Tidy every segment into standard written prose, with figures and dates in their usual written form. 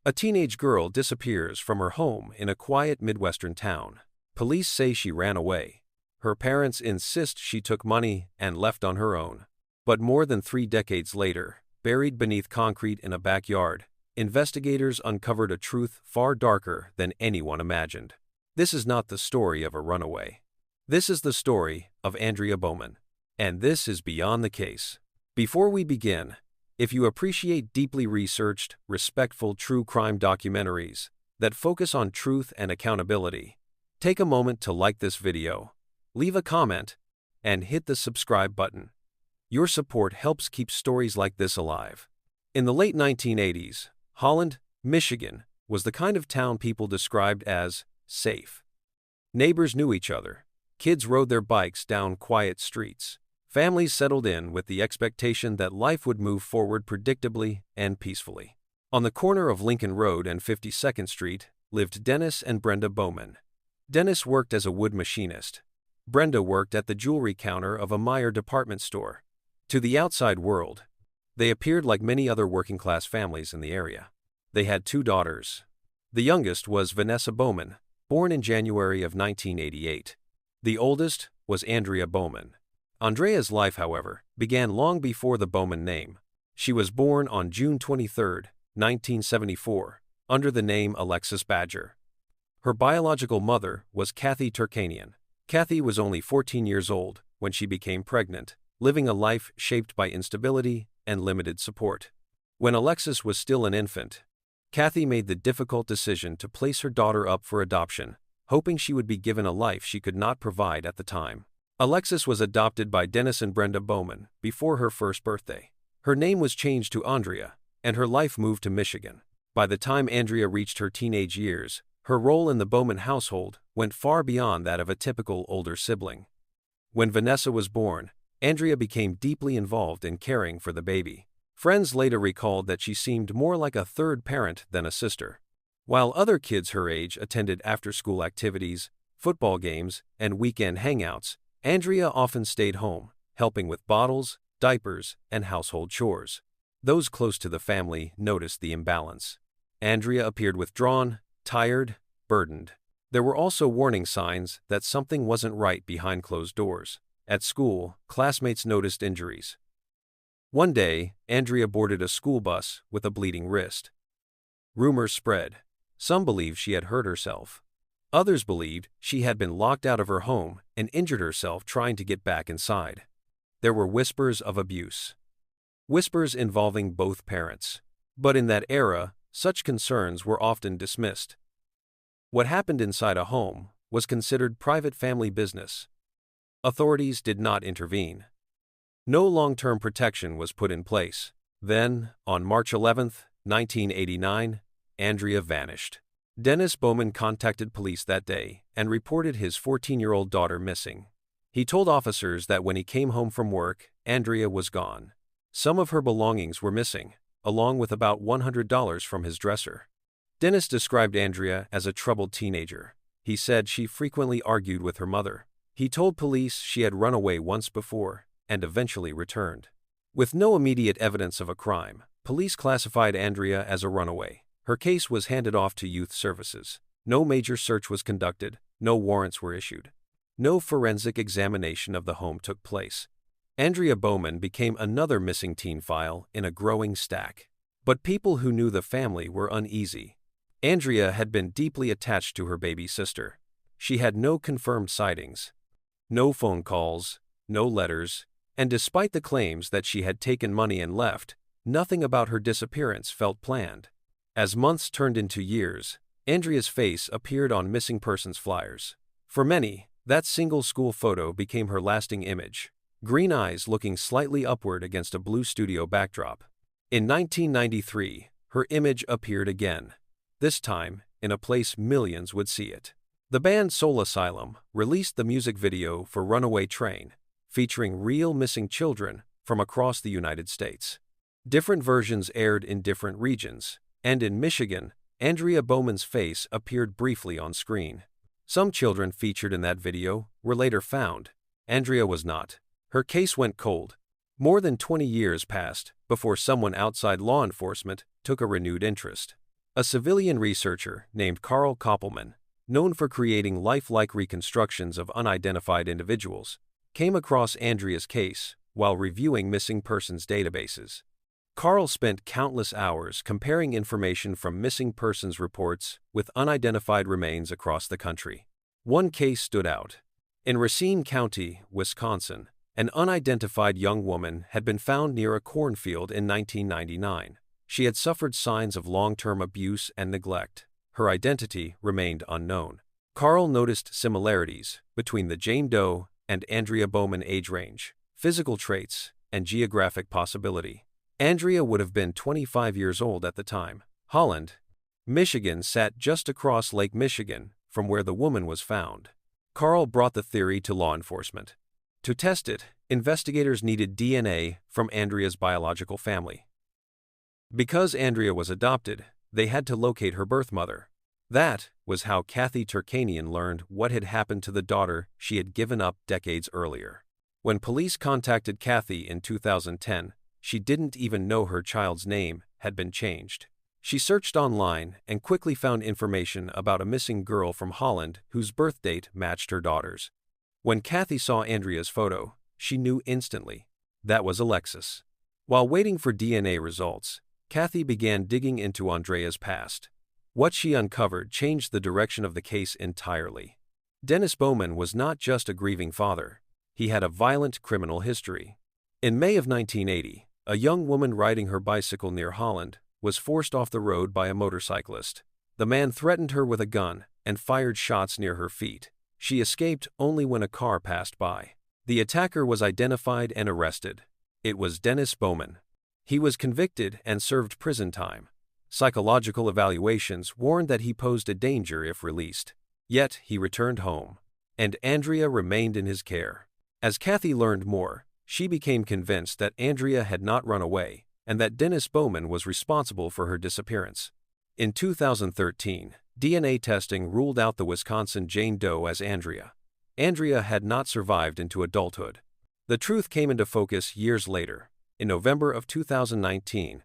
A teenage girl disappears from her home in a quiet Midwestern town. Police say she ran away. Her parents insist she took money and left on her own. But more than 3 decades later, buried beneath concrete in a backyard, investigators uncovered a truth far darker than anyone imagined. This is not the story of a runaway. This is the story of Andrea Bowman. And this is Beyond the Case. Before we begin, if you appreciate deeply researched, respectful true crime documentaries that focus on truth and accountability, take a moment to like this video, leave a comment, and hit the subscribe button. Your support helps keep stories like this alive. In the late 1980s, Holland, Michigan, was the kind of town people described as safe. Neighbors knew each other. Kids rode their bikes down quiet streets. Families settled in with the expectation that life would move forward predictably and peacefully. On the corner of Lincoln Road and 52nd Street lived Dennis and Brenda Bowman. Dennis worked as a wood machinist. Brenda worked at the jewelry counter of a Meyer department store. To the outside world, they appeared like many other working-class families in the area. They had 2 daughters. The youngest was Vanessa Bowman, born in January of 1988. The oldest was Andrea Bowman. Andrea's life, however, began long before the Bowman name. She was born on June 23, 1974, under the name Alexis Badger. Her biological mother was Kathy Turkanian. Kathy was only 14 years old when she became pregnant, living a life shaped by instability and limited support. When Alexis was still an infant, Kathy made the difficult decision to place her daughter up for adoption, hoping she would be given a life she could not provide at the time. Alexis was adopted by Dennis and Brenda Bowman before her first birthday. Her name was changed to Aundria, and her life moved to Michigan. By the time Andrea reached her teenage years, her role in the Bowman household went far beyond that of a typical older sibling. When Vanessa was born, Andrea became deeply involved in caring for the baby. Friends later recalled that she seemed more like a third parent than a sister. While other kids her age attended after-school activities, football games, and weekend hangouts, Andrea often stayed home, helping with bottles, diapers, and household chores. Those close to the family noticed the imbalance. Andrea appeared withdrawn, tired, burdened. There were also warning signs that something wasn't right behind closed doors. At school, classmates noticed injuries. One day, Andrea boarded a school bus with a bleeding wrist. Rumors spread. Some believed she had hurt herself. Others believed she had been locked out of her home and injured herself trying to get back inside. There were whispers of abuse. Whispers involving both parents. But in that era, such concerns were often dismissed. What happened inside a home was considered private family business. Authorities did not intervene. No long-term protection was put in place. Then, on March 11, 1989, Andrea vanished. Dennis Bowman contacted police that day and reported his 14-year-old daughter missing. He told officers that when he came home from work, Andrea was gone. Some of her belongings were missing, along with about $100 from his dresser. Dennis described Andrea as a troubled teenager. He said she frequently argued with her mother. He told police she had run away once before and eventually returned. With no immediate evidence of a crime, police classified Andrea as a runaway. Her case was handed off to youth services. No major search was conducted, no warrants were issued. No forensic examination of the home took place. Andrea Bowman became another missing teen file in a growing stack. But people who knew the family were uneasy. Andrea had been deeply attached to her baby sister. She had no confirmed sightings, no phone calls, no letters, and despite the claims that she had taken money and left, nothing about her disappearance felt planned. As months turned into years, Andrea's face appeared on missing persons flyers. For many, that single school photo became her lasting image. Green eyes looking slightly upward against a blue studio backdrop. In 1993, her image appeared again. This time, in a place millions would see it. The band Soul Asylum released the music video for Runaway Train, featuring real missing children from across the United States. Different versions aired in different regions. And in Michigan, Andrea Bowman's face appeared briefly on screen. Some children featured in that video were later found. Andrea was not. Her case went cold. More than 20 years passed before someone outside law enforcement took a renewed interest. A civilian researcher named Carl Koppelman, known for creating lifelike reconstructions of unidentified individuals, came across Andrea's case while reviewing missing persons databases. Carl spent countless hours comparing information from missing persons reports with unidentified remains across the country. One case stood out. In Racine County, Wisconsin, an unidentified young woman had been found near a cornfield in 1999. She had suffered signs of long-term abuse and neglect. Her identity remained unknown. Carl noticed similarities between the Jane Doe and Andrea Bowman age range, physical traits, and geographic possibility. Andrea would have been 25 years old at the time. Holland, Michigan sat just across Lake Michigan from where the woman was found. Carl brought the theory to law enforcement. To test it, investigators needed DNA from Andrea's biological family. Because Andrea was adopted, they had to locate her birth mother. That was how Kathy Turkanian learned what had happened to the daughter she had given up decades earlier. When police contacted Kathy in 2010, she didn't even know her child's name had been changed. She searched online and quickly found information about a missing girl from Holland whose birth date matched her daughter's. When Kathy saw Andrea's photo, she knew instantly. That was Alexis. While waiting for DNA results, Kathy began digging into Andrea's past. What she uncovered changed the direction of the case entirely. Dennis Bowman was not just a grieving father. He had a violent criminal history. In May of 1980, a young woman riding her bicycle near Holland was forced off the road by a motorcyclist. The man threatened her with a gun and fired shots near her feet. She escaped only when a car passed by. The attacker was identified and arrested. It was Dennis Bowman. He was convicted and served prison time. Psychological evaluations warned that he posed a danger if released. Yet he returned home, and Andrea remained in his care. As Kathy learned more, she became convinced that Andrea had not run away and that Dennis Bowman was responsible for her disappearance. In 2013, DNA testing ruled out the Wisconsin Jane Doe as Andrea. Andrea had not survived into adulthood. The truth came into focus years later, in November of 2019,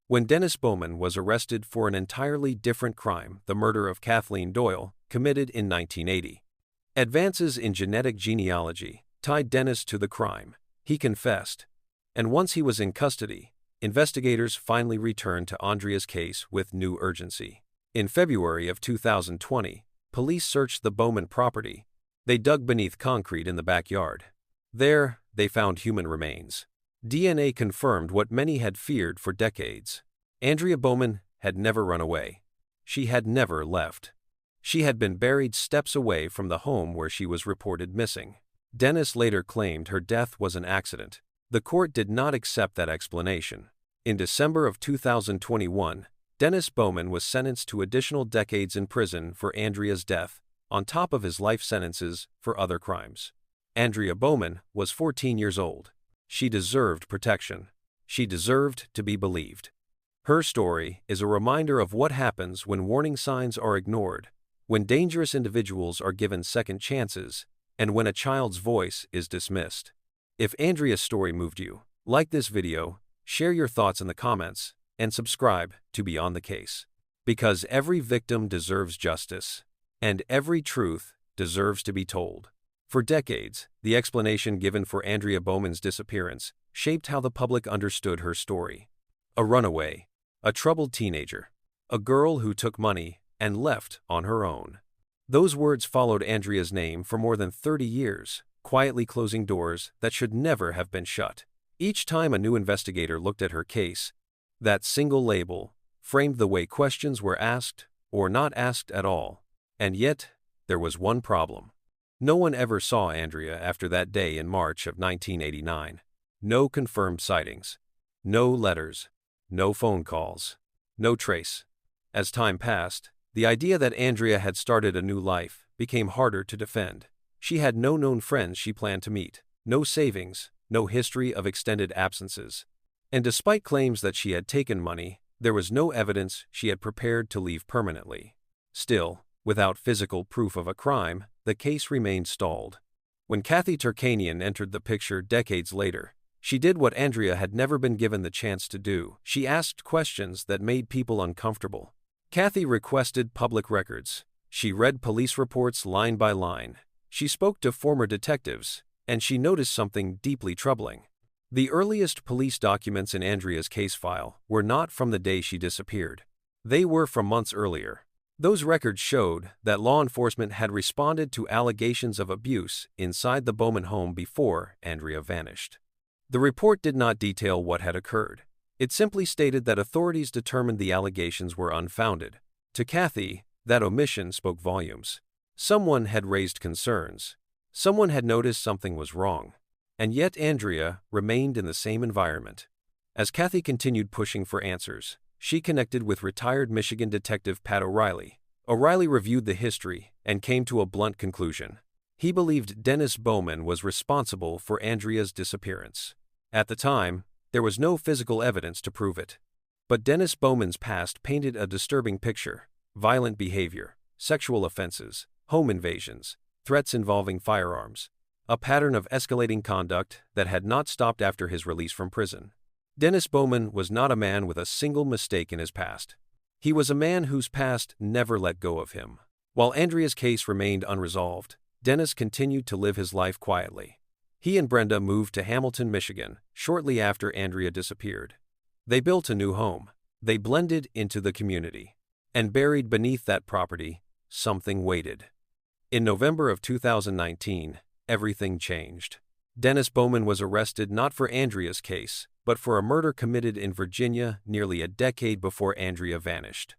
when Dennis Bowman was arrested for an entirely different crime, the murder of Kathleen Doyle, committed in 1980. Advances in genetic genealogy tied Dennis to the crime. He confessed, and once he was in custody, investigators finally returned to Andrea's case with new urgency. In February of 2020, police searched the Bowman property. They dug beneath concrete in the backyard. There, they found human remains. DNA confirmed what many had feared for decades. Andrea Bowman had never run away. She had never left. She had been buried steps away from the home where she was reported missing. Dennis later claimed her death was an accident. The court did not accept that explanation. In December of 2021, Dennis Bowman was sentenced to additional decades in prison for Andrea's death, on top of his life sentences for other crimes. Andrea Bowman was 14 years old. She deserved protection. She deserved to be believed. Her story is a reminder of what happens when warning signs are ignored, when dangerous individuals are given second chances, and when a child's voice is dismissed. If Andrea's story moved you, like this video, share your thoughts in the comments, and subscribe to Beyond the Case. Because every victim deserves justice, and every truth deserves to be told. For decades, the explanation given for Andrea Bowman's disappearance shaped how the public understood her story. A runaway, a troubled teenager, a girl who took money and left on her own. Those words followed Andrea's name for more than 30 years, quietly closing doors that should never have been shut. Each time a new investigator looked at her case, that single label framed the way questions were asked or not asked at all. And yet, there was one problem. No one ever saw Andrea after that day in March of 1989. No confirmed sightings. No letters. No phone calls. No trace. As time passed, the idea that Andrea had started a new life became harder to defend. She had no known friends she planned to meet, no savings, no history of extended absences. And despite claims that she had taken money, there was no evidence she had prepared to leave permanently. Still, without physical proof of a crime, the case remained stalled. When Kathy Turkanian entered the picture decades later, she did what Andrea had never been given the chance to do. She asked questions that made people uncomfortable. Kathy requested public records. She read police reports line by line. She spoke to former detectives, and she noticed something deeply troubling. The earliest police documents in Andrea's case file were not from the day she disappeared. They were from months earlier. Those records showed that law enforcement had responded to allegations of abuse inside the Bowman home before Andrea vanished. The report did not detail what had occurred. It simply stated that authorities determined the allegations were unfounded. To Kathy, that omission spoke volumes. Someone had raised concerns. Someone had noticed something was wrong. And yet Andrea remained in the same environment. As Kathy continued pushing for answers, she connected with retired Michigan detective Pat O'Reilly. O'Reilly reviewed the history and came to a blunt conclusion. He believed Dennis Bowman was responsible for Andrea's disappearance. At the time, there was no physical evidence to prove it. But Dennis Bowman's past painted a disturbing picture: violent behavior, sexual offenses, home invasions, threats involving firearms, a pattern of escalating conduct that had not stopped after his release from prison. Dennis Bowman was not a man with a single mistake in his past. He was a man whose past never let go of him. While Andrea's case remained unresolved, Dennis continued to live his life quietly. He and Brenda moved to Hamilton, Michigan, shortly after Andrea disappeared. They built a new home. They blended into the community. And buried beneath that property, something waited. In November of 2019, everything changed. Dennis Bowman was arrested not for Andrea's case, but for a murder committed in Virginia nearly a decade before Andrea vanished.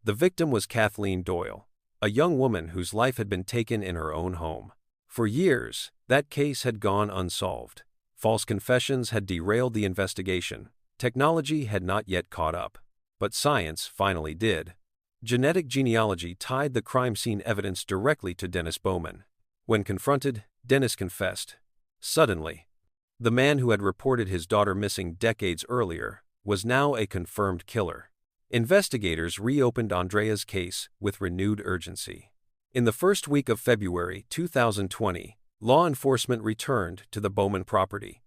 The victim was Kathleen Doyle, a young woman whose life had been taken in her own home. For years, that case had gone unsolved. False confessions had derailed the investigation. Technology had not yet caught up. But science finally did. Genetic genealogy tied the crime scene evidence directly to Dennis Bowman. When confronted, Dennis confessed. Suddenly, the man who had reported his daughter missing decades earlier was now a confirmed killer. Investigators reopened Andrea's case with renewed urgency. In the first week of February 2020, law enforcement returned to the Bowman property.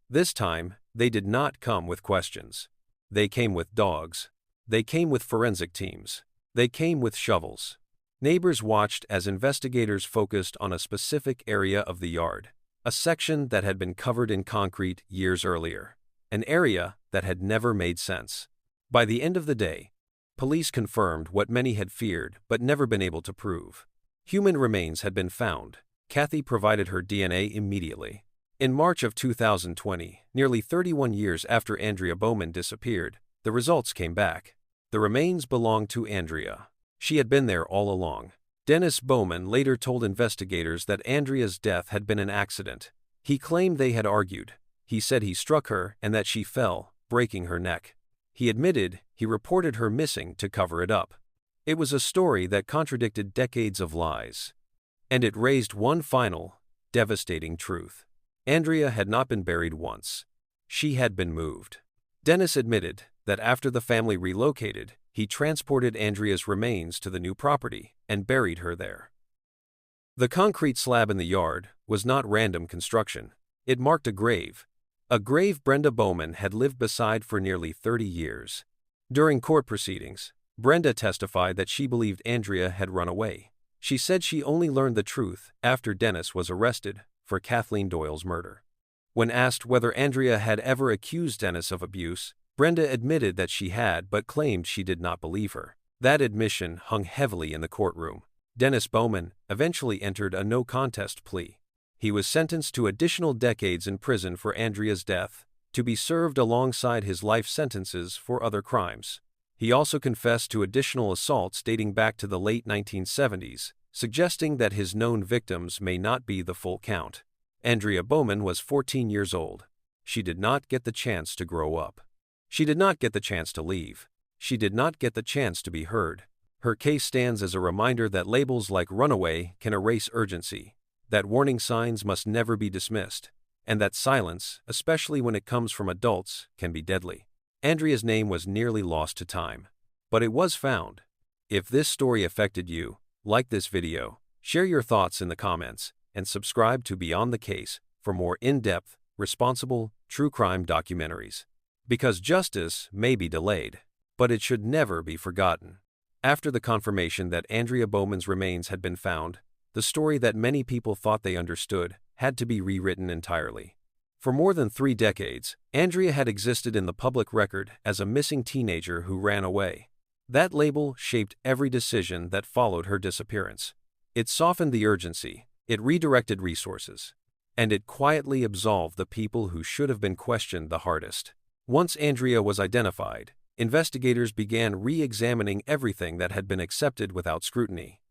This time, they did not come with questions. They came with dogs. They came with forensic teams. They came with shovels. Neighbors watched as investigators focused on a specific area of the yard, a section that had been covered in concrete years earlier, an area that had never made sense. By the end of the day, police confirmed what many had feared but never been able to prove. Human remains had been found. Kathy provided her DNA immediately. In March of 2020, nearly 31 years after Andrea Bowman disappeared, the results came back. The remains belonged to Andrea. She had been there all along. Dennis Bowman later told investigators that Andrea's death had been an accident. He claimed they had argued. He said he struck her and that she fell, breaking her neck. He admitted he reported her missing to cover it up. It was a story that contradicted decades of lies. And it raised one final, devastating truth. Andrea had not been buried once. She had been moved. Dennis admitted that after the family relocated, he transported Andrea's remains to the new property and buried her there. The concrete slab in the yard was not random construction. It marked a grave Brenda Bowman had lived beside for nearly 30 years. During court proceedings, Brenda testified that she believed Andrea had run away. She said she only learned the truth after Dennis was arrested for Kathleen Doyle's murder. When asked whether Andrea had ever accused Dennis of abuse, Brenda admitted that she had but claimed she did not believe her. That admission hung heavily in the courtroom. Dennis Bowman eventually entered a no-contest plea. He was sentenced to additional decades in prison for Andrea's death, to be served alongside his life sentences for other crimes. He also confessed to additional assaults dating back to the late 1970s, suggesting that his known victims may not be the full count. Andrea Bowman was 14 years old. She did not get the chance to grow up. She did not get the chance to leave. She did not get the chance to be heard. Her case stands as a reminder that labels like runaway can erase urgency, that warning signs must never be dismissed, and that silence, especially when it comes from adults, can be deadly. Andrea's name was nearly lost to time, but it was found. If this story affected you, like this video, share your thoughts in the comments, and subscribe to Beyond the Case for more in-depth, responsible, true crime documentaries. Because justice may be delayed, but it should never be forgotten. After the confirmation that Andrea Bowman's remains had been found, the story that many people thought they understood had to be rewritten entirely. For more than 3 decades, Andrea had existed in the public record as a missing teenager who ran away. That label shaped every decision that followed her disappearance. It softened the urgency, it redirected resources, and it quietly absolved the people who should have been questioned the hardest. Once Andrea was identified, investigators began re-examining everything that had been accepted without scrutiny.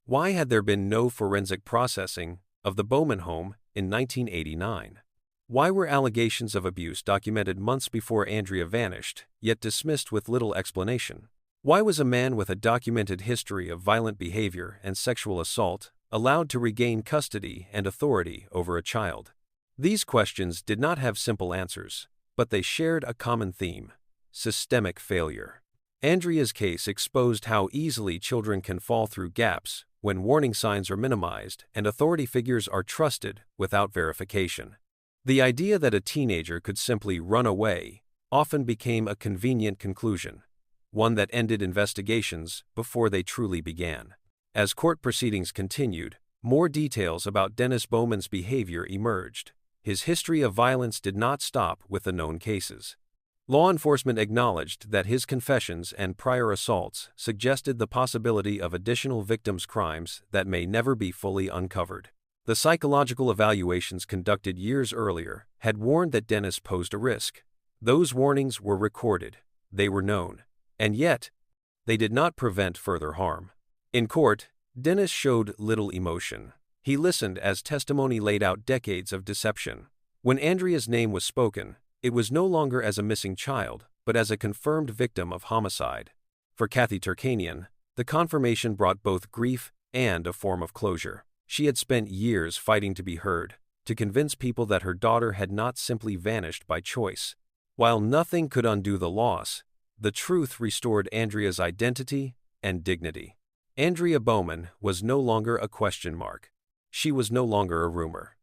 Why had there been no forensic processing of the Bowman home in 1989? Why were allegations of abuse documented months before Andrea vanished, yet dismissed with little explanation? Why was a man with a documented history of violent behavior and sexual assault allowed to regain custody and authority over a child? These questions did not have simple answers, but they shared a common theme: systemic failure. Andrea's case exposed how easily children can fall through gaps when warning signs are minimized and authority figures are trusted without verification. The idea that a teenager could simply run away often became a convenient conclusion, one that ended investigations before they truly began. As court proceedings continued, more details about Dennis Bowman's behavior emerged. His history of violence did not stop with the known cases. Law enforcement acknowledged that his confessions and prior assaults suggested the possibility of additional victims' crimes that may never be fully uncovered. The psychological evaluations conducted years earlier had warned that Dennis posed a risk. Those warnings were recorded, they were known, and yet, they did not prevent further harm. In court, Dennis showed little emotion. He listened as testimony laid out decades of deception. When Andrea's name was spoken, it was no longer as a missing child, but as a confirmed victim of homicide. For Kathy Turkanian, the confirmation brought both grief and a form of closure. She had spent years fighting to be heard, to convince people that her daughter had not simply vanished by choice. While nothing could undo the loss, the truth restored Andrea's identity and dignity. Andrea Bowman was no longer a question mark. She was no longer a rumor.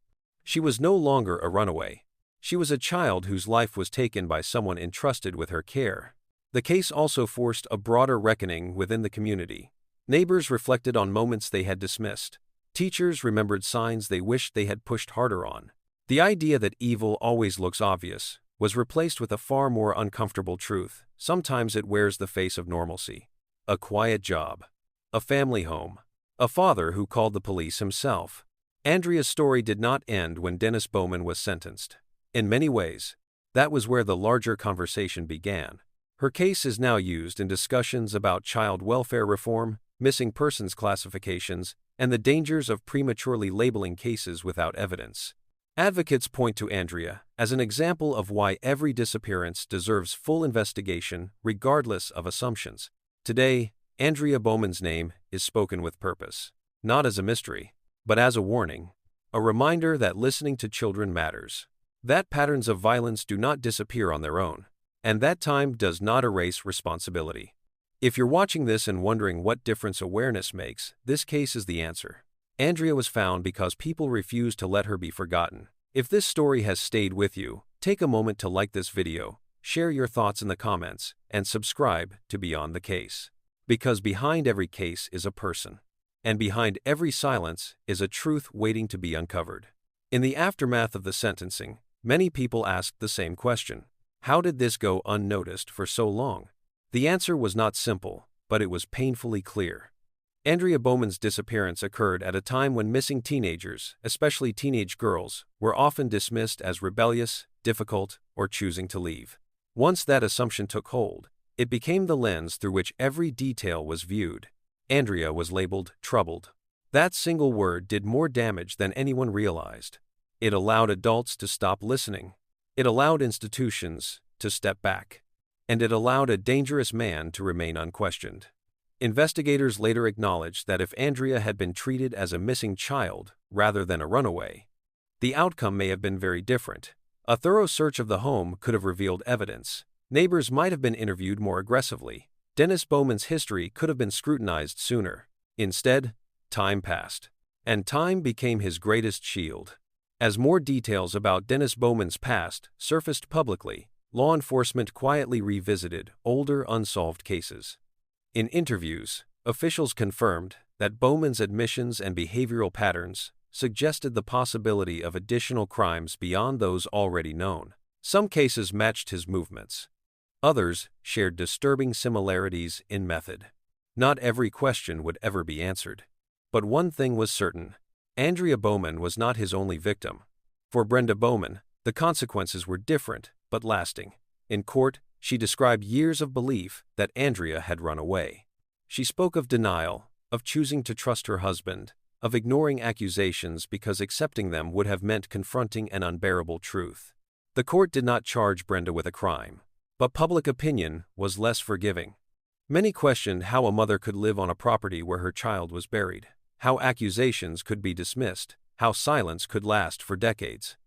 She was no longer a runaway. She was a child whose life was taken by someone entrusted with her care. The case also forced a broader reckoning within the community. Neighbors reflected on moments they had dismissed. Teachers remembered signs they wished they had pushed harder on. The idea that evil always looks obvious was replaced with a far more uncomfortable truth. Sometimes it wears the face of normalcy. A quiet job. A family home. A father who called the police himself. Andrea's story did not end when Dennis Bowman was sentenced. In many ways, that was where the larger conversation began. Her case is now used in discussions about child welfare reform, missing persons classifications, and the dangers of prematurely labeling cases without evidence. Advocates point to Andrea as an example of why every disappearance deserves full investigation regardless of assumptions. Today, Andrea Bowman's name is spoken with purpose, not as a mystery, but as a warning, a reminder that listening to children matters, that patterns of violence do not disappear on their own, and that time does not erase responsibility. If you're watching this and wondering what difference awareness makes, this case is the answer. Andrea was found because people refused to let her be forgotten. If this story has stayed with you, take a moment to like this video, share your thoughts in the comments, and subscribe to Beyond the Case. Because behind every case is a person, and behind every silence is a truth waiting to be uncovered. In the aftermath of the sentencing, many people asked the same question: how did this go unnoticed for so long? The answer was not simple, but it was painfully clear. Andrea Bowman's disappearance occurred at a time when missing teenagers, especially teenage girls, were often dismissed as rebellious, difficult, or choosing to leave. Once that assumption took hold, it became the lens through which every detail was viewed. Andrea was labeled troubled. That single word did more damage than anyone realized. It allowed adults to stop listening. It allowed institutions to step back. And it allowed a dangerous man to remain unquestioned. Investigators later acknowledged that if Andrea had been treated as a missing child rather than a runaway, the outcome may have been very different. A thorough search of the home could have revealed evidence. Neighbors might have been interviewed more aggressively. Dennis Bowman's history could have been scrutinized sooner. Instead, time passed. And time became his greatest shield. As more details about Dennis Bowman's past surfaced publicly, law enforcement quietly revisited older unsolved cases. In interviews, Officials confirmed that Bowman's admissions and behavioral patterns suggested the possibility of additional crimes beyond those already known. Some cases matched his movements. Others shared disturbing similarities in method. Not every question would ever be answered. But one thing was certain: Andrea Bowman was not his only victim. For Brenda Bowman, the consequences were different but lasting. In court, she described years of belief that Andrea had run away. She spoke of denial, of choosing to trust her husband, of ignoring accusations because accepting them would have meant confronting an unbearable truth. The court did not charge Brenda with a crime, but public opinion was less forgiving. Many questioned how a mother could live on a property where her child was buried, how accusations could be dismissed, how silence could last for decades.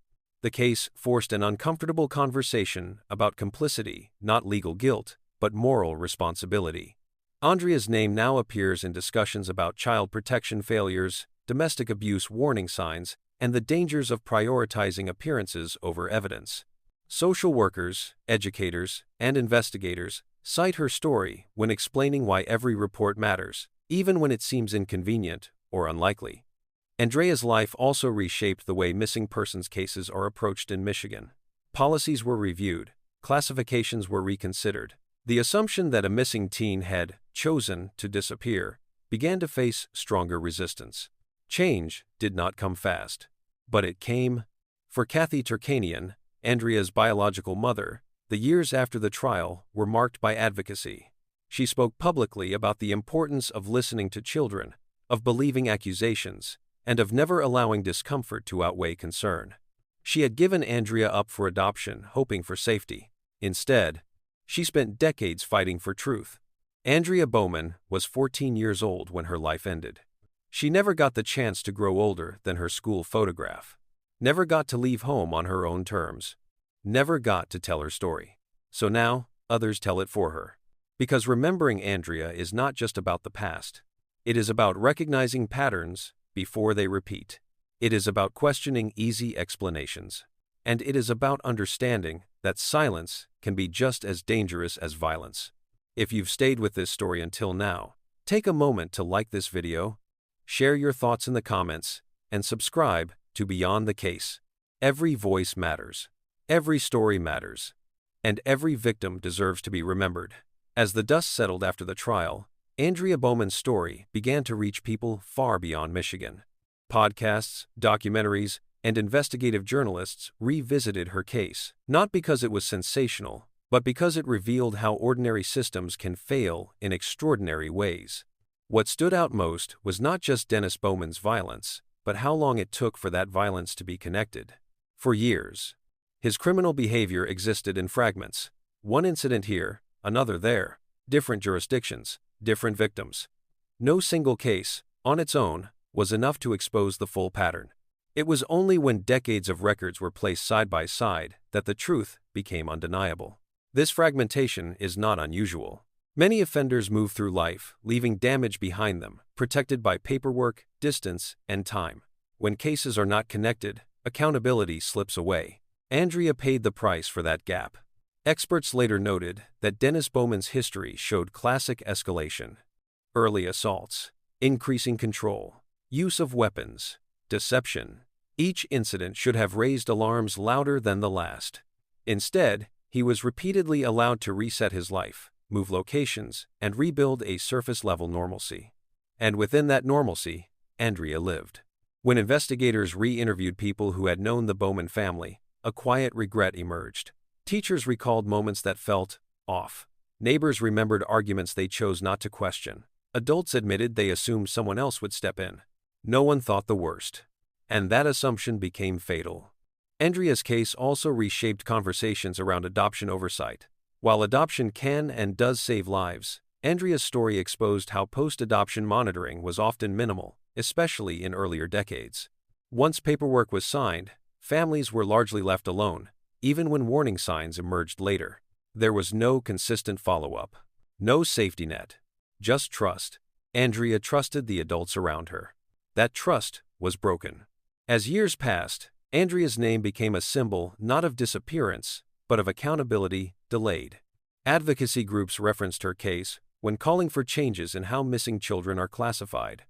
The case forced an uncomfortable conversation about complicity, not legal guilt, but moral responsibility. Andrea's name now appears in discussions about child protection failures, domestic abuse warning signs, and the dangers of prioritizing appearances over evidence. Social workers, educators, and investigators cite her story when explaining why every report matters, even when it seems inconvenient or unlikely. Andrea's life also reshaped the way missing persons cases are approached in Michigan. Policies were reviewed, classifications were reconsidered. The assumption that a missing teen had chosen to disappear began to face stronger resistance. Change did not come fast, but it came. For Kathy Turkanian, Andrea's biological mother, the years after the trial were marked by advocacy. She spoke publicly about the importance of listening to children, of believing accusations, and of never allowing discomfort to outweigh concern. She had given Andrea up for adoption, hoping for safety. Instead, she spent decades fighting for truth. Andrea Bowman was 14 years old when her life ended. She never got the chance to grow older than her school photograph. Never got to leave home on her own terms. Never got to tell her story. So now, others tell it for her. Because remembering Andrea is not just about the past. It is about recognizing patterns before they repeat. It is about questioning easy explanations. And it is about understanding that silence can be just as dangerous as violence. If you've stayed with this story until now, take a moment to like this video, share your thoughts in the comments, and subscribe to Beyond the Case. Every voice matters. Every story matters. And every victim deserves to be remembered. As the dust settled after the trial, Andrea Bowman's story began to reach people far beyond Michigan. Podcasts, documentaries, and investigative journalists revisited her case, not because it was sensational, but because it revealed how ordinary systems can fail in extraordinary ways. What stood out most was not just Dennis Bowman's violence, but how long it took for that violence to be connected. For years, his criminal behavior existed in fragments. One incident here, another there, different jurisdictions, different victims. No single case, on its own, was enough to expose the full pattern. It was only when decades of records were placed side by side that the truth became undeniable. This fragmentation is not unusual. Many offenders move through life, leaving damage behind them, protected by paperwork, distance, and time. When cases are not connected, accountability slips away. Andrea paid the price for that gap. Experts later noted that Dennis Bowman's history showed classic escalation. Early assaults, increasing control, use of weapons, deception. Each incident should have raised alarms louder than the last. Instead, he was repeatedly allowed to reset his life, move locations, and rebuild a surface-level normalcy. And within that normalcy, Andrea lived. When investigators re-interviewed people who had known the Bowman family, a quiet regret emerged. Teachers recalled moments that felt off. Neighbors remembered arguments they chose not to question. Adults admitted they assumed someone else would step in. No one thought the worst. And that assumption became fatal. Andrea's case also reshaped conversations around adoption oversight. While adoption can and does save lives, Andrea's story exposed how post-adoption monitoring was often minimal, especially in earlier decades. Once paperwork was signed, families were largely left alone, even when warning signs emerged later. There was no consistent follow-up, no safety net, just trust. Andrea trusted the adults around her. That trust was broken. As years passed, Andrea's name became a symbol not of disappearance, but of accountability delayed. Advocacy groups referenced her case, when calling for changes in how missing children are classified.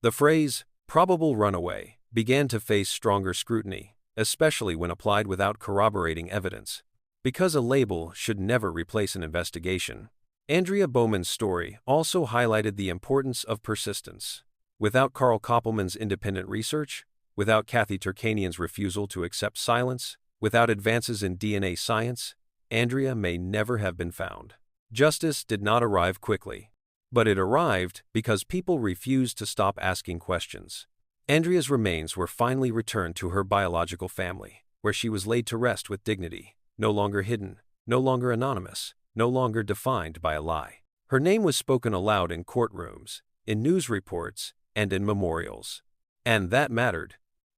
The phrase, probable runaway, began to face stronger scrutiny, especially when applied without corroborating evidence. Because a label should never replace an investigation, Andrea Bowman's story also highlighted the importance of persistence. Without Carl Koppelman's independent research, without Kathy Turkanian's refusal to accept silence, without advances in DNA science, Andrea may never have been found. Justice did not arrive quickly, but it arrived because people refused to stop asking questions. Andrea's remains were finally returned to her biological family, where she was laid to rest with dignity, no longer hidden, no longer anonymous, no longer defined by a lie. Her name was spoken aloud in courtrooms, in news reports, and in memorials. And that mattered,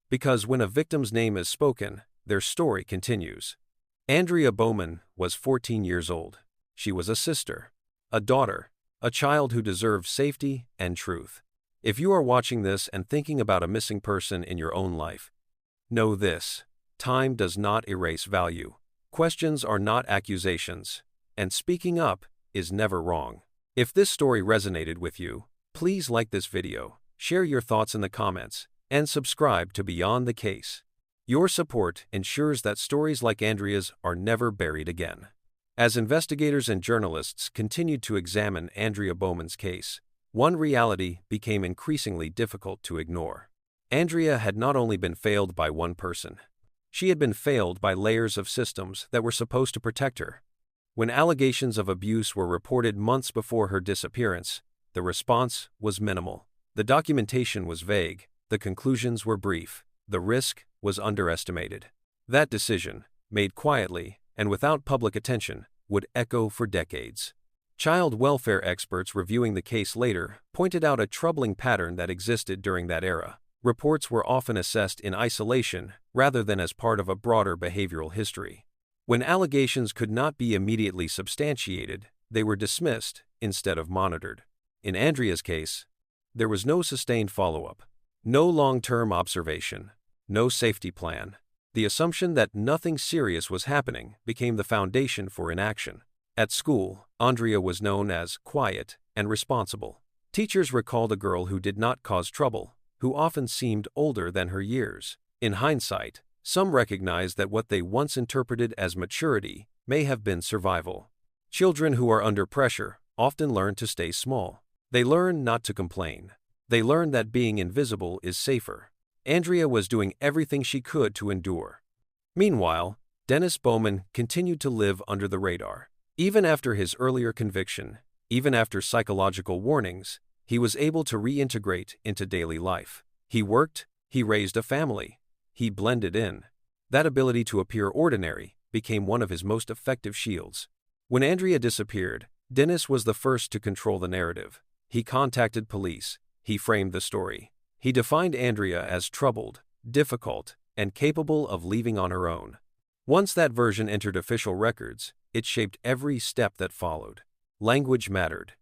because when a victim's name is spoken, their story continues. Andrea Bowman was 14 years old. She was a sister, a daughter, a child who deserved safety and truth. If you are watching this and thinking about a missing person in your own life, know this: time does not erase value. Questions are not accusations, and speaking up is never wrong. If this story resonated with you, please like this video, share your thoughts in the comments, and subscribe to Beyond the Case. Your support ensures that stories like Andrea's are never buried again. As investigators and journalists continued to examine Andrea Bowman's case, one reality became increasingly difficult to ignore. Andrea had not only been failed by one person, she had been failed by layers of systems that were supposed to protect her. When allegations of abuse were reported months before her disappearance, the response was minimal. The documentation was vague, the conclusions were brief, the risk was underestimated. That decision, made quietly and without public attention, would echo for decades. Child welfare experts reviewing the case later pointed out a troubling pattern that existed during that era. Reports were often assessed in isolation rather than as part of a broader behavioral history. When allegations could not be immediately substantiated, they were dismissed instead of monitored. In Andrea's case, there was no sustained follow-up, no long-term observation, no safety plan. The assumption that nothing serious was happening became the foundation for inaction. At school, Aundria was known as quiet and responsible. Teachers recalled a girl who did not cause trouble, who often seemed older than her years. In hindsight, some recognized that what they once interpreted as maturity may have been survival. Children who are under pressure often learn to stay small. They learn not to complain. They learn that being invisible is safer. Andrea was doing everything she could to endure. Meanwhile, Dennis Bowman continued to live under the radar. Even after his earlier conviction, even after psychological warnings, he was able to reintegrate into daily life. He worked, he raised a family, he blended in. That ability to appear ordinary became one of his most effective shields. When Andrea disappeared, Dennis was the first to control the narrative. He contacted police, he framed the story. He defined Andrea as troubled, difficult, and capable of leaving on her own. Once that version entered official records, it shaped every step that followed. Language mattered.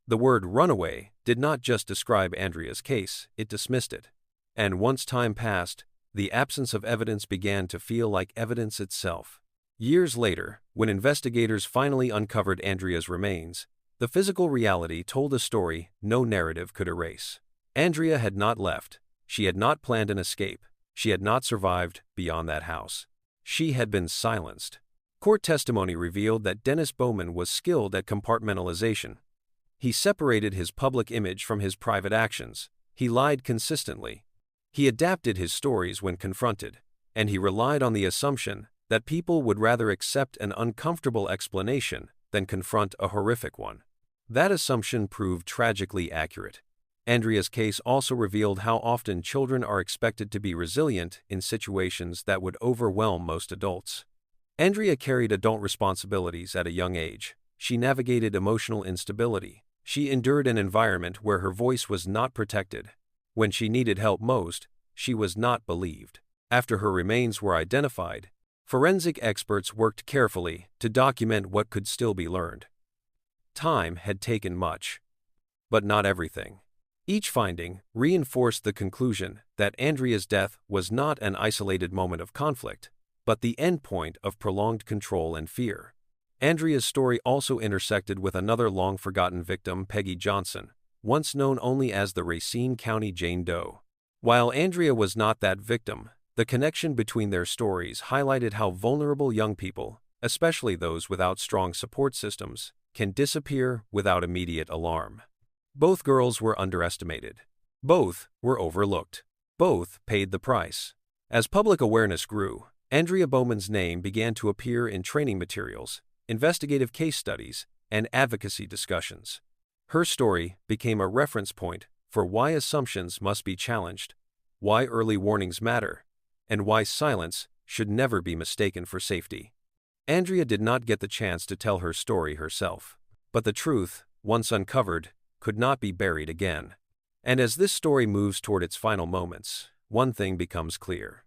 The word runaway did not just describe Andrea's case, it dismissed it. And once time passed, the absence of evidence began to feel like evidence itself. Years later, when investigators finally uncovered Andrea's remains, the physical reality told a story no narrative could erase. Andrea had not left. She had not planned an escape. She had not survived beyond that house. She had been silenced. Court testimony revealed that Dennis Bowman was skilled at compartmentalization. He separated his public image from his private actions. He lied consistently. He adapted his stories when confronted, and he relied on the assumption that people would rather accept an uncomfortable explanation than confront a horrific one. That assumption proved tragically accurate. Andrea's case also revealed how often children are expected to be resilient in situations that would overwhelm most adults. Andrea carried adult responsibilities at a young age. She navigated emotional instability. She endured an environment where her voice was not protected. When she needed help most, she was not believed. After her remains were identified, forensic experts worked carefully to document what could still be learned. Time had taken much, but not everything. Each finding reinforced the conclusion that Andrea's death was not an isolated moment of conflict, but the endpoint of prolonged control and fear. Andrea's story also intersected with another long-forgotten victim, Peggy Johnson, once known only as the Racine County Jane Doe. While Andrea was not that victim, the connection between their stories highlighted how vulnerable young people, especially those without strong support systems, can disappear without immediate alarm. Both girls were underestimated. Both were overlooked. Both paid the price. As public awareness grew, Andrea Bowman's name began to appear in training materials, investigative case studies, and advocacy discussions. Her story became a reference point for why assumptions must be challenged, why early warnings matter, and why silence should never be mistaken for safety. Andrea did not get the chance to tell her story herself, but the truth, once uncovered, could not be buried again. And as this story moves toward its final moments, one thing becomes clear.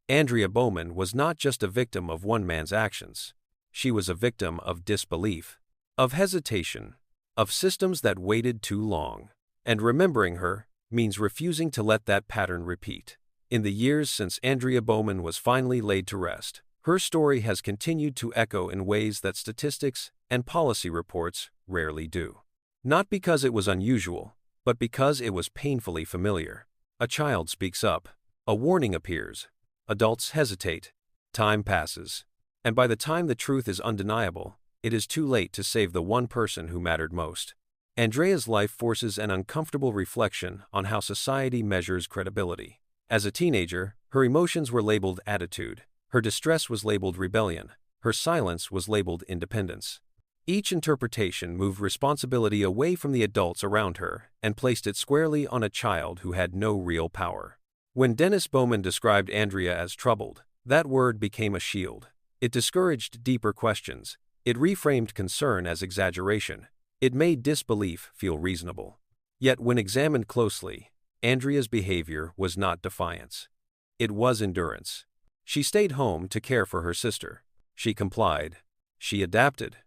Andrea Bowman was not just a victim of one man's actions. She was a victim of disbelief, of hesitation, of systems that waited too long. And remembering her means refusing to let that pattern repeat. In the years since Andrea Bowman was finally laid to rest, her story has continued to echo in ways that statistics and policy reports rarely do. Not because it was unusual, but because it was painfully familiar. A child speaks up, a warning appears, adults hesitate, time passes, and by the time the truth is undeniable, it is too late to save the one person who mattered most. Andrea's life forces an uncomfortable reflection on how society measures credibility. As a teenager, her emotions were labeled attitude, her distress was labeled rebellion, her silence was labeled independence. Each interpretation moved responsibility away from the adults around her and placed it squarely on a child who had no real power. When Dennis Bowman described Andrea as troubled, that word became a shield. It discouraged deeper questions. It reframed concern as exaggeration. It made disbelief feel reasonable. Yet when examined closely, Andrea's behavior was not defiance. It was endurance. She stayed home to care for her sister. She complied. She adapted.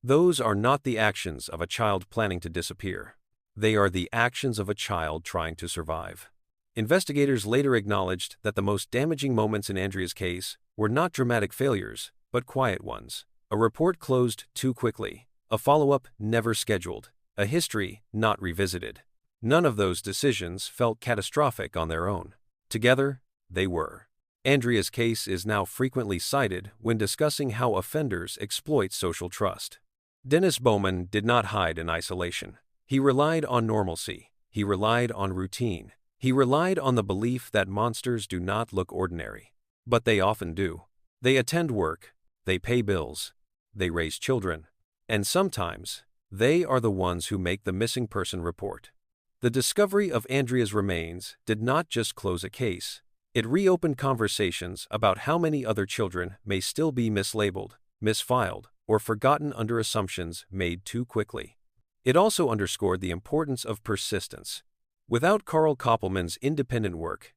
Those are not the actions of a child planning to disappear. They are the actions of a child trying to survive. Investigators later acknowledged that the most damaging moments in Andrea's case were not dramatic failures, but quiet ones. A report closed too quickly, a follow-up never scheduled, a history not revisited. None of those decisions felt catastrophic on their own. Together, they were. Andrea's case is now frequently cited when discussing how offenders exploit social trust. Dennis Bowman did not hide in isolation. He relied on normalcy. He relied on routine. He relied on the belief that monsters do not look ordinary. But they often do. They attend work. They pay bills. They raise children. And sometimes, they are the ones who make the missing person report. The discovery of Andrea's remains did not just close a case. It reopened conversations about how many other children may still be mislabeled, misfiled, or forgotten under assumptions made too quickly. It also underscored the importance of persistence. Without Carl Koppelman's independent work,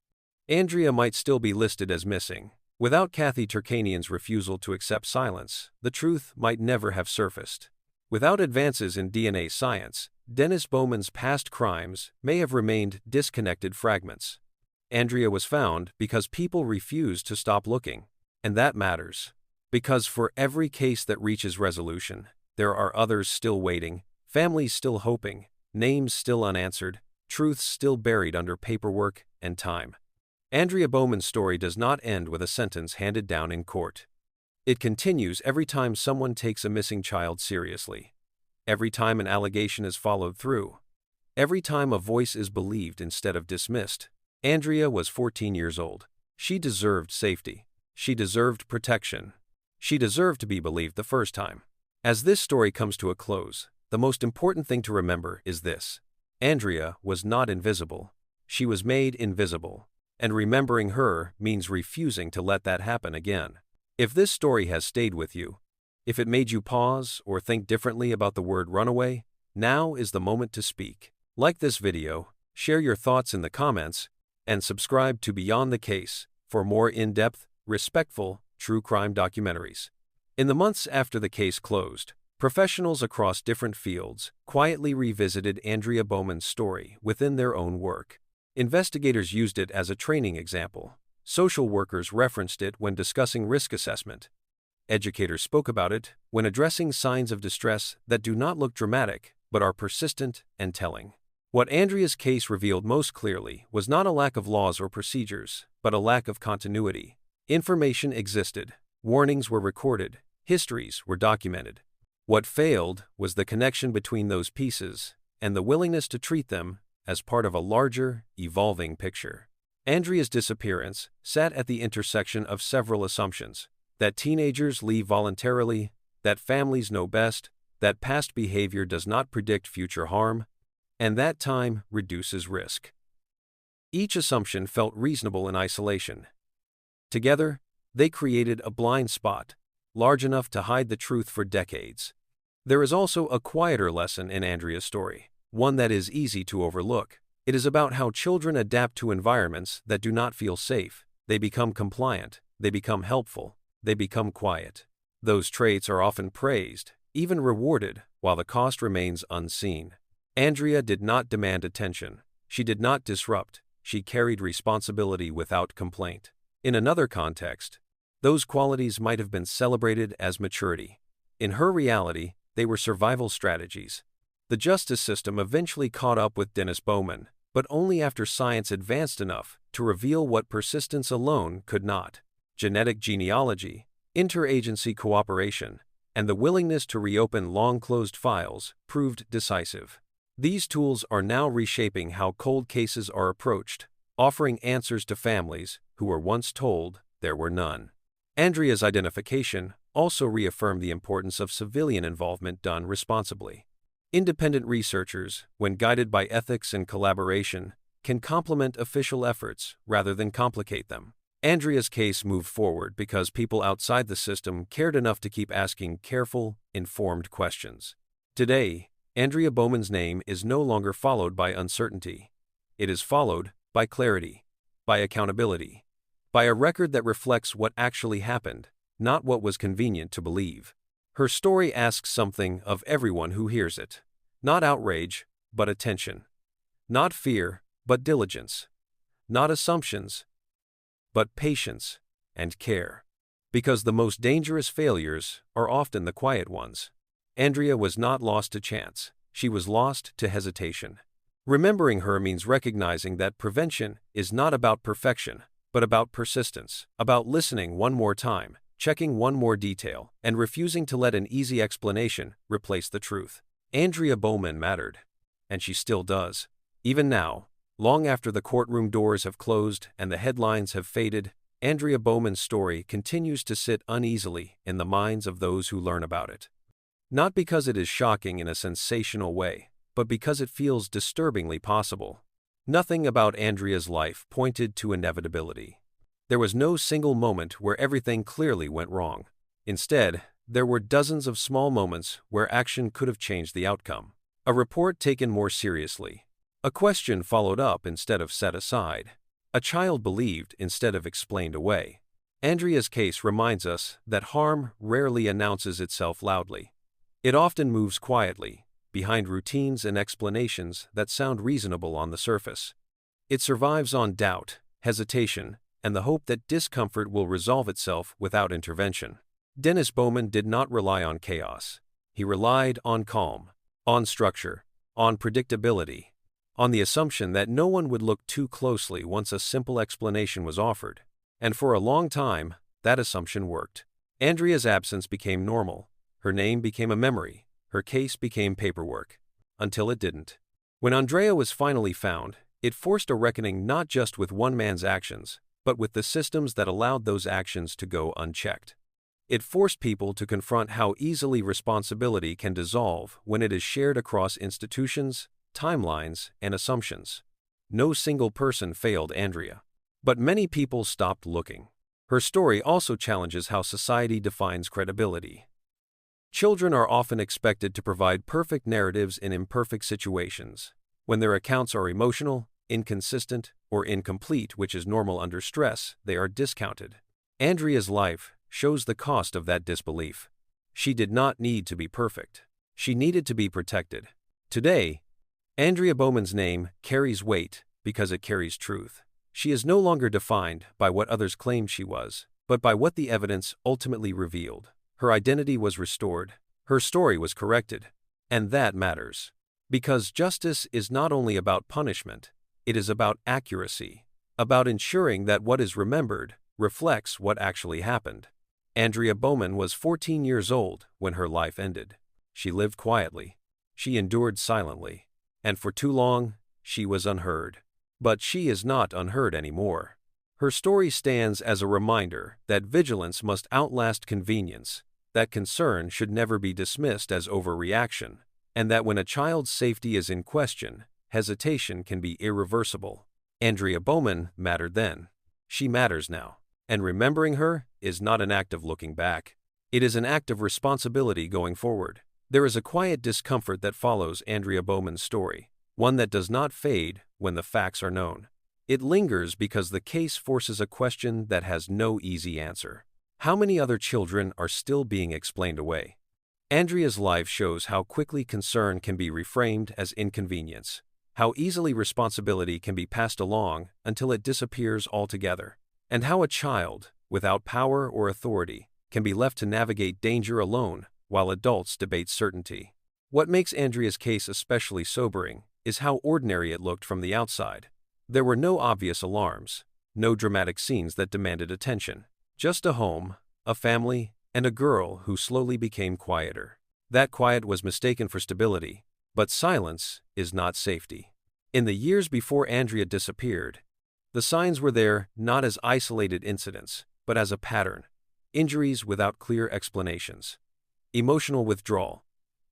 Andrea might still be listed as missing. Without Kathy Turkanian's refusal to accept silence, the truth might never have surfaced. Without advances in DNA science, Dennis Bowman's past crimes may have remained disconnected fragments. Andrea was found because people refused to stop looking. And that matters. Because for every case that reaches resolution, there are others still waiting, families still hoping, names still unanswered, truths still buried under paperwork and time. Andrea Bowman's story does not end with a sentence handed down in court. It continues every time someone takes a missing child seriously. Every time an allegation is followed through. Every time a voice is believed instead of dismissed. Andrea was 14 years old. She deserved safety. She deserved protection. She deserved to be believed the first time. As this story comes to a close, the most important thing to remember is this. Andrea was not invisible. She was made invisible. And remembering her means refusing to let that happen again. If this story has stayed with you, if it made you pause or think differently about the word runaway, now is the moment to speak. Like this video, share your thoughts in the comments, and subscribe to Beyond the Case for more in-depth, respectful, true crime documentaries. In the months after the case closed, professionals across different fields quietly revisited Andrea Bowman's story within their own work. Investigators used it as a training example. Social workers referenced it when discussing risk assessment. Educators spoke about it when addressing signs of distress that do not look dramatic but are persistent and telling. What Andrea's case revealed most clearly was not a lack of laws or procedures, but a lack of continuity. Information existed, warnings were recorded, histories were documented. What failed was the connection between those pieces and the willingness to treat them as part of a larger, evolving picture. Andrea's disappearance sat at the intersection of several assumptions: that teenagers leave voluntarily, that families know best, that past behavior does not predict future harm, and that time reduces risk. Each assumption felt reasonable in isolation. Together, they created a blind spot, large enough to hide the truth for decades. There is also a quieter lesson in Andrea's story, one that is easy to overlook. It is about how children adapt to environments that do not feel safe. They become compliant, they become helpful, they become quiet. Those traits are often praised, even rewarded, while the cost remains unseen. Andrea did not demand attention. She did not disrupt. She carried responsibility without complaint. In another context, those qualities might have been celebrated as maturity. In her reality, they were survival strategies. The justice system eventually caught up with Dennis Bowman, but only after science advanced enough to reveal what persistence alone could not. Genetic genealogy, interagency cooperation, and the willingness to reopen long-closed files proved decisive. These tools are now reshaping how cold cases are approached, offering answers to families who were once told there were none. Andrea's identification also reaffirmed the importance of civilian involvement done responsibly. Independent researchers, when guided by ethics and collaboration, can complement official efforts rather than complicate them. Andrea's case moved forward because people outside the system cared enough to keep asking careful, informed questions. Today, Andrea Bowman's name is no longer followed by uncertainty. It is followed by clarity, by accountability, by a record that reflects what actually happened, not what was convenient to believe. Her story asks something of everyone who hears it. Not outrage, but attention. Not fear, but diligence. Not assumptions, but patience and care. Because the most dangerous failures are often the quiet ones. Andrea was not lost to chance. She was lost to hesitation. Remembering her means recognizing that prevention is not about perfection, but about persistence, about listening one more time, checking one more detail, and refusing to let an easy explanation replace the truth. Andrea Bowman mattered, and she still does. Even now, long after the courtroom doors have closed and the headlines have faded, Andrea Bowman's story continues to sit uneasily in the minds of those who learn about it. Not because it is shocking in a sensational way, but because it feels disturbingly possible. Nothing about Andrea's life pointed to inevitability. There was no single moment where everything clearly went wrong. Instead, there were dozens of small moments where action could have changed the outcome. A report taken more seriously. A question followed up instead of set aside. A child believed instead of explained away. Andrea's case reminds us that harm rarely announces itself loudly. It often moves quietly, behind routines and explanations that sound reasonable on the surface. It survives on doubt, hesitation, and the hope that discomfort will resolve itself without intervention. Dennis Bowman did not rely on chaos. He relied on calm, on structure, on predictability, on the assumption that no one would look too closely once a simple explanation was offered. And for a long time, that assumption worked. Andrea's absence became normal. Her name became a memory. Her case became paperwork. Until it didn't. When Andrea was finally found, it forced a reckoning not just with one man's actions, but with the systems that allowed those actions to go unchecked. It forced people to confront how easily responsibility can dissolve when it is shared across institutions, timelines, and assumptions. No single person failed Andrea. But many people stopped looking. Her story also challenges how society defines credibility. Children are often expected to provide perfect narratives in imperfect situations. When their accounts are emotional, inconsistent, or incomplete, which is normal under stress, they are discounted. Andrea's life shows the cost of that disbelief. She did not need to be perfect. She needed to be protected. Today, Andrea Bowman's name carries weight because it carries truth. She is no longer defined by what others claimed she was. but by what the evidence ultimately revealed. Her identity was restored, her story was corrected, and that matters. Because justice is not only about punishment, it is about accuracy, about ensuring that what is remembered reflects what actually happened. Andrea Bowman was 14 years old when her life ended. She lived quietly. She endured silently. And for too long, she was unheard. But she is not unheard anymore. Her story stands as a reminder that vigilance must outlast convenience, that concern should never be dismissed as overreaction, and that when a child's safety is in question, hesitation can be irreversible. Andrea Bowman mattered then. She matters now. And remembering her is not an act of looking back. It is an act of responsibility going forward. There is a quiet discomfort that follows Andrea Bowman's story, one that does not fade when the facts are known. It lingers because the case forces a question that has no easy answer. How many other children are still being explained away? Andrea's life shows how quickly concern can be reframed as inconvenience, how easily responsibility can be passed along until it disappears altogether, and how a child, without power or authority, can be left to navigate danger alone while adults debate certainty. What makes Andrea's case especially sobering is how ordinary it looked from the outside. There were no obvious alarms, no dramatic scenes that demanded attention. Just a home, a family, and a girl who slowly became quieter. That quiet was mistaken for stability, but silence is not safety. In the years before Andrea disappeared, the signs were there not as isolated incidents, but as a pattern. Injuries without clear explanations. Emotional withdrawal.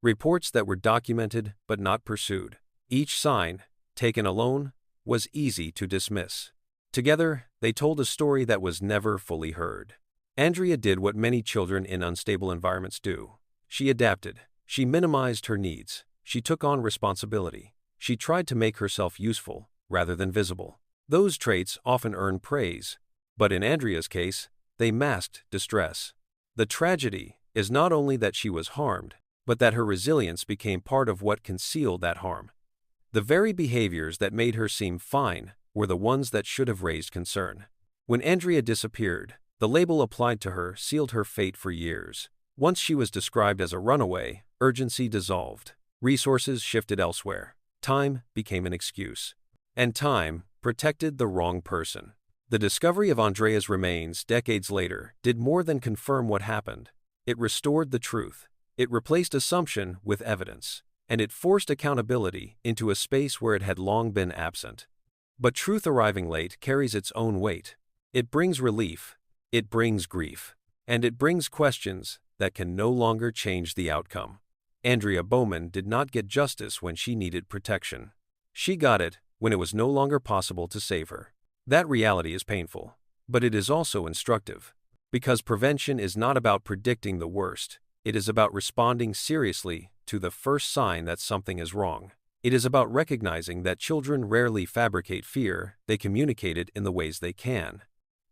Reports that were documented but not pursued. Each sign, taken alone, was easy to dismiss. Together, they told a story that was never fully heard. Andrea did what many children in unstable environments do. She adapted. She minimized her needs. She took on responsibility. She tried to make herself useful rather than visible. Those traits often earn praise, but in Andrea's case, they masked distress. The tragedy is not only that she was harmed, but that her resilience became part of what concealed that harm. The very behaviors that made her seem fine were the ones that should have raised concern. When Andrea disappeared, the label applied to her sealed her fate for years. Once she was described as a runaway, urgency dissolved. Resources shifted elsewhere. Time became an excuse. And time protected the wrong person. The discovery of Andrea's remains decades later did more than confirm what happened. It restored the truth. It replaced assumption with evidence. And it forced accountability into a space where it had long been absent. But truth arriving late carries its own weight. It brings relief, it brings grief, and it brings questions that can no longer change the outcome. Andrea Bowman did not get justice when she needed protection. She got it when it was no longer possible to save her. That reality is painful, but it is also instructive. Because prevention is not about predicting the worst, it is about responding seriously to the first sign that something is wrong. It is about recognizing that children rarely fabricate fear, they communicate it in the ways they can.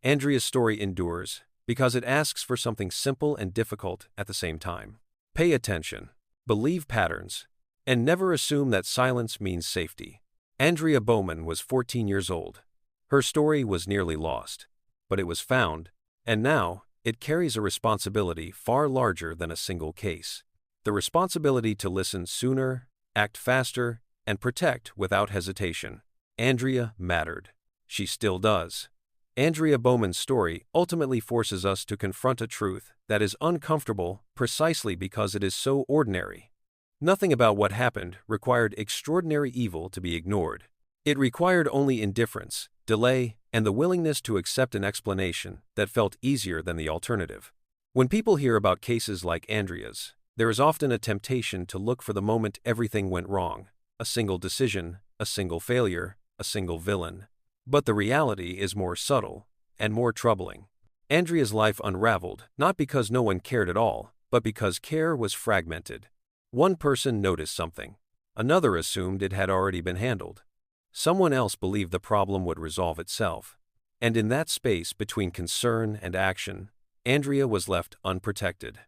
Andrea's story endures because it asks for something simple and difficult at the same time. Pay attention, believe patterns, and never assume that silence means safety. Andrea Bowman was 14 years old. Her story was nearly lost, but it was found, and now it carries a responsibility far larger than a single case. The responsibility to listen sooner, act faster, and protect without hesitation. Andrea mattered. She still does. Andrea Bowman's story ultimately forces us to confront a truth that is uncomfortable precisely because it is so ordinary. Nothing about what happened required extraordinary evil to be ignored. It required only indifference, delay, and the willingness to accept an explanation that felt easier than the alternative. When people hear about cases like Andrea's, there is often a temptation to look for the moment everything went wrong, a single decision, a single failure, a single villain. But the reality is more subtle and more troubling. Andrea's life unraveled not because no one cared at all, but because care was fragmented. One person noticed something. Another assumed it had already been handled. Someone else believed the problem would resolve itself. And in that space between concern and action, Andrea was left unprotected.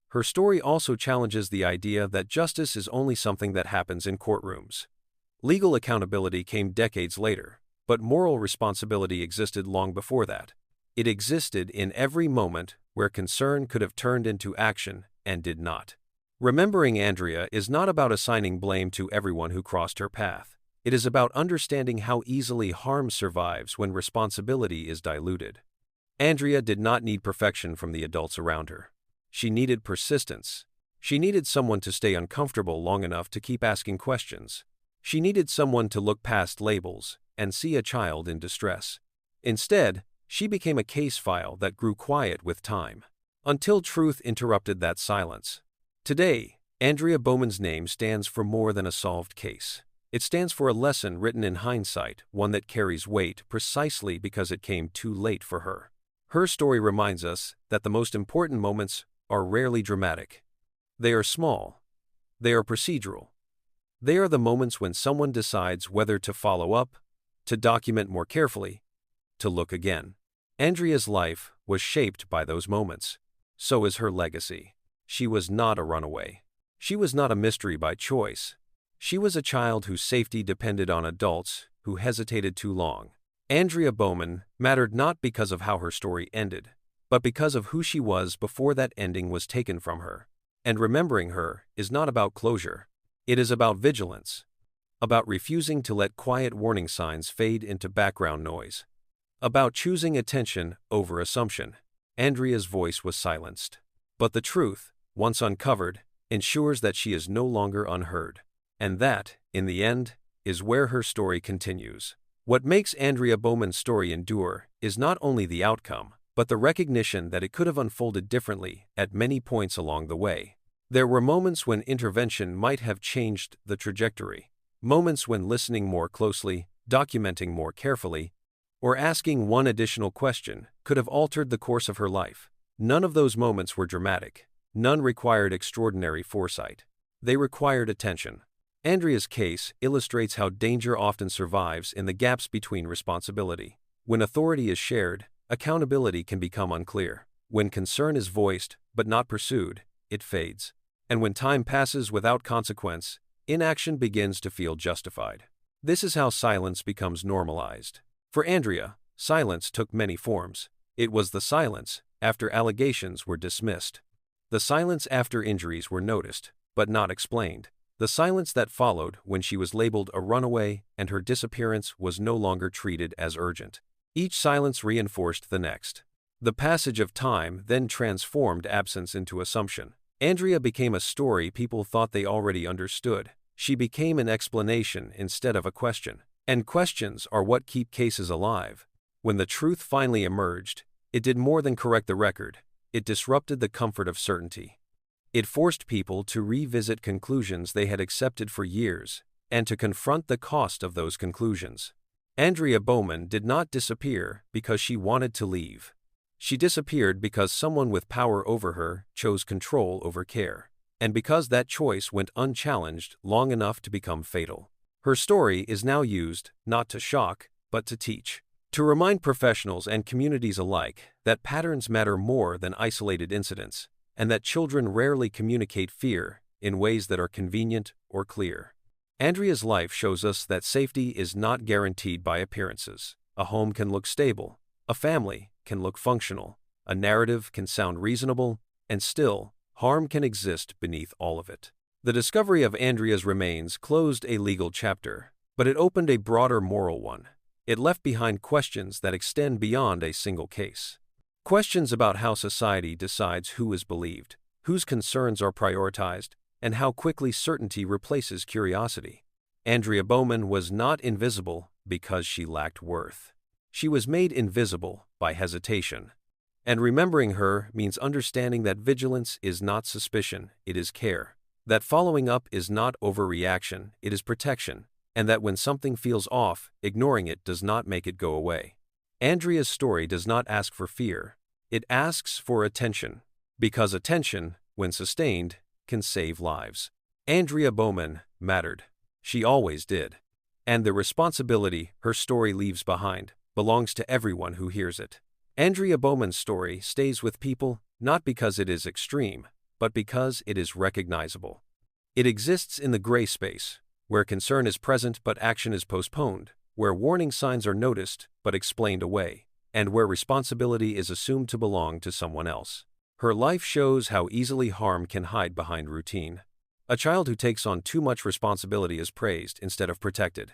Her story also challenges the idea that justice is only something that happens in courtrooms. Legal accountability came decades later, but moral responsibility existed long before that. It existed in every moment where concern could have turned into action and did not. Remembering Andrea is not about assigning blame to everyone who crossed her path. It is about understanding how easily harm survives when responsibility is diluted. Andrea did not need perfection from the adults around her. She needed persistence. She needed someone to stay uncomfortable long enough to keep asking questions. She needed someone to look past labels and see a child in distress. Instead, she became a case file that grew quiet with time, until truth interrupted that silence. Today, Andrea Bowman's name stands for more than a solved case. It stands for a lesson written in hindsight, one that carries weight precisely because it came too late for her. Her story reminds us that the most important moments are rarely dramatic. They are small. They are procedural. They are the moments when someone decides whether to follow up, to document more carefully, to look again. Andrea's life was shaped by those moments. So is her legacy. She was not a runaway. She was not a mystery by choice. She was a child whose safety depended on adults who hesitated too long. Andrea Bowman mattered not because of how her story ended, but because of who she was before that ending was taken from her. And remembering her is not about closure. It is about vigilance, about refusing to let quiet warning signs fade into background noise, about choosing attention over assumption. Andrea's voice was silenced, but the truth, once uncovered, ensures that she is no longer unheard. And that, in the end, is where her story continues. What makes Andrea Bowman's story endure is not only the outcome, but the recognition that it could have unfolded differently at many points along the way. There were moments when intervention might have changed the trajectory, moments when listening more closely, documenting more carefully, or asking one additional question could have altered the course of her life. None of those moments were dramatic. None required extraordinary foresight. They required attention. Andrea's case illustrates how danger often survives in the gaps between responsibility. When authority is shared, accountability can become unclear. When concern is voiced but not pursued, it fades. And when time passes without consequence, inaction begins to feel justified. This is how silence becomes normalized. For Andrea, silence took many forms. It was the silence after allegations were dismissed, the silence after injuries were noticed but not explained, the silence that followed when she was labeled a runaway and her disappearance was no longer treated as urgent. Each silence reinforced the next. The passage of time then transformed absence into assumption. Andrea became a story people thought they already understood. She became an explanation instead of a question. And questions are what keep cases alive. When the truth finally emerged, it did more than correct the record. It disrupted the comfort of certainty. It forced people to revisit conclusions they had accepted for years, and to confront the cost of those conclusions. Andrea Bowman did not disappear because she wanted to leave. She disappeared because someone with power over her chose control over care, and because that choice went unchallenged long enough to become fatal. Her story is now used not to shock, but to teach, to remind professionals and communities alike that patterns matter more than isolated incidents, and that children rarely communicate fear in ways that are convenient or clear. Andrea's life shows us that safety is not guaranteed by appearances. A home can look stable, a family can look functional, a narrative can sound reasonable, and still, harm can exist beneath all of it. The discovery of Andrea's remains closed a legal chapter, but it opened a broader moral one. It left behind questions that extend beyond a single case. Questions about how society decides who is believed, whose concerns are prioritized, and how quickly certainty replaces curiosity. Andrea Bowman was not invisible because she lacked worth. She was made invisible by hesitation. And remembering her means understanding that vigilance is not suspicion, it is care. That following up is not overreaction, it is protection. And that when something feels off, ignoring it does not make it go away. Andrea's story does not ask for fear. It asks for attention. Because attention, when sustained, can save lives. Andrea Bowman mattered. She always did. And the responsibility her story leaves behind belongs to everyone who hears it. Andrea Bowman's story stays with people not because it is extreme, but because it is recognizable. It exists in the gray space, where concern is present but action is postponed, where warning signs are noticed but explained away, and where responsibility is assumed to belong to someone else. Her life shows how easily harm can hide behind routine. A child who takes on too much responsibility is praised instead of protected.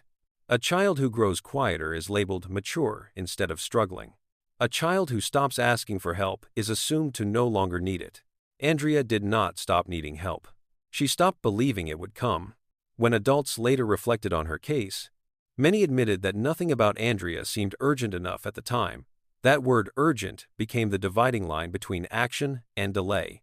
A child who grows quieter is labeled mature instead of struggling. A child who stops asking for help is assumed to no longer need it. Andrea did not stop needing help. She stopped believing it would come. When adults later reflected on her case, many admitted that nothing about Andrea seemed urgent enough at the time. That word urgent became the dividing line between action and delay,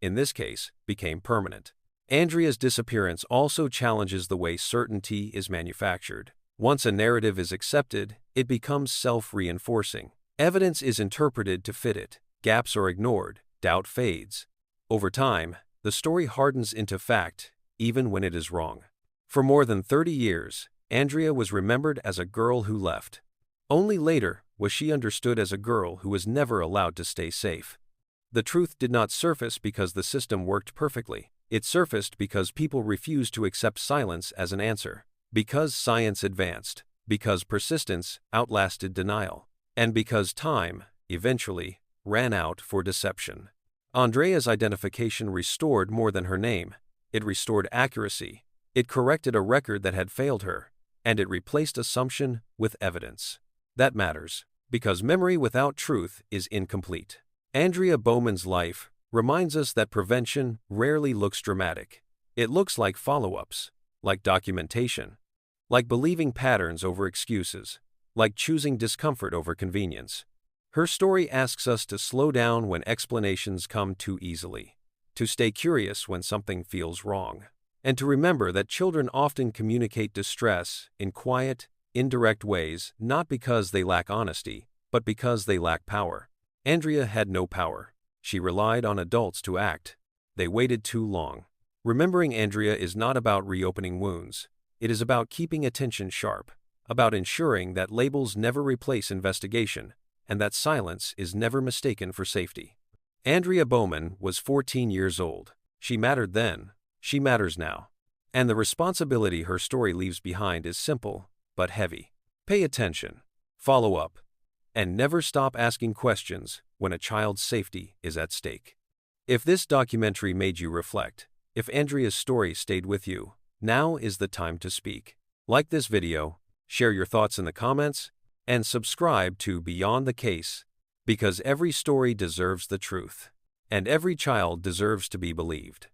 in this case, became permanent. Andrea's disappearance also challenges the way certainty is manufactured. Once a narrative is accepted, it becomes self-reinforcing. Evidence is interpreted to fit it. Gaps are ignored. Doubt fades. Over time, the story hardens into fact, even when it is wrong. For more than 30 years, Andrea was remembered as a girl who left. Only later was she understood as a girl who was never allowed to stay safe. The truth did not surface because the system worked perfectly. It surfaced because people refused to accept silence as an answer, because science advanced, because persistence outlasted denial, and because time, eventually, ran out for deception. Andrea's identification restored more than her name. It restored accuracy. It corrected a record that had failed her, and it replaced assumption with evidence. That matters, because memory without truth is incomplete. Andrea Bowman's life reminds us that prevention rarely looks dramatic. It looks like follow-ups, like documentation, like believing patterns over excuses, like choosing discomfort over convenience. Her story asks us to slow down when explanations come too easily, to stay curious when something feels wrong, and to remember that children often communicate distress in quiet, indirect ways, not because they lack honesty, but because they lack power. Andrea had no power. She relied on adults to act. They waited too long. Remembering Andrea is not about reopening wounds. It is about keeping attention sharp, about ensuring that labels never replace investigation, and that silence is never mistaken for safety. Andrea Bowman was 14 years old. She mattered then. She matters now. And the responsibility her story leaves behind is simple, but heavy. Pay attention, follow up, and never stop asking questions when a child's safety is at stake. If this documentary made you reflect, if Andrea's story stayed with you, now is the time to speak. Like this video, share your thoughts in the comments, and subscribe to Beyond the Case, because every story deserves the truth, and every child deserves to be believed.